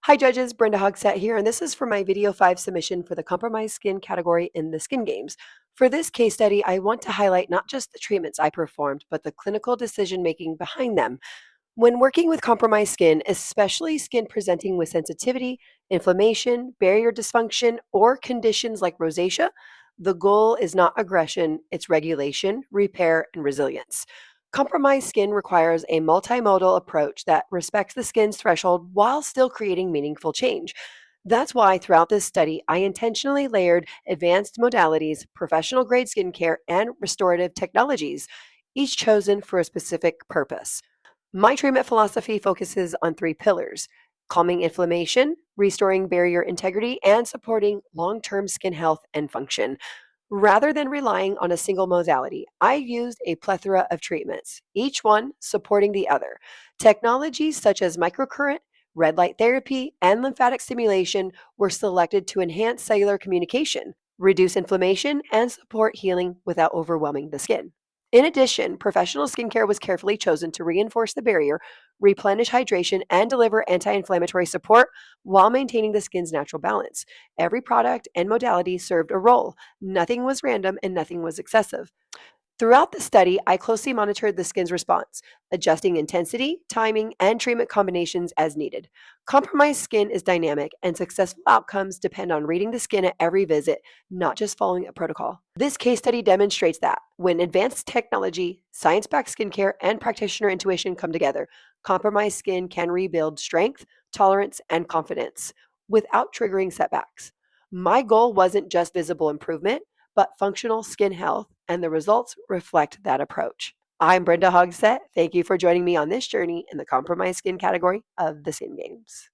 Hi judges, Brenda Hogsett here, and this is for my video 5 submission for the compromised skin category in the Skin Games. For this case study, I want to highlight not just the treatments I performed, but the clinical decision making behind them. When working with compromised skin, especially skin presenting with sensitivity, inflammation, barrier dysfunction, or conditions like rosacea, the goal is not aggression, it's regulation, repair, and resilience. Compromised skin requires a multimodal approach that respects the skin's threshold while still creating meaningful change. That's why throughout this study, I intentionally layered advanced modalities, professional grade skincare, and restorative technologies, each chosen for a specific purpose. My treatment philosophy focuses on three pillars: calming inflammation, restoring barrier integrity, and supporting long term skin health and function. Rather than relying on a single modality, I used a plethora of treatments, each one supporting the other. Technologies such as microcurrent, red light therapy, and lymphatic stimulation were selected to enhance cellular communication, reduce inflammation, and support healing without overwhelming the skin. In addition, professional skincare was carefully chosen to reinforce the barrier, replenish hydration, and deliver anti inflammatory support while maintaining the skin's natural balance. Every product and modality served a role. Nothing was random and nothing was excessive. Throughout the study, I closely monitored the skin's response, adjusting intensity, timing, and treatment combinations as needed. Compromised skin is dynamic, and successful outcomes depend on reading the skin at every visit, not just following a protocol. This case study demonstrates that when advanced technology, science backed skincare, and practitioner intuition come together, compromised skin can rebuild strength, tolerance, and confidence without triggering setbacks. My goal wasn't just visible improvement, but functional skin health, and the results reflect that approach. I'm Brenda Hogsett. Thank you for joining me on this journey in the compromised skin category of the Skin Games.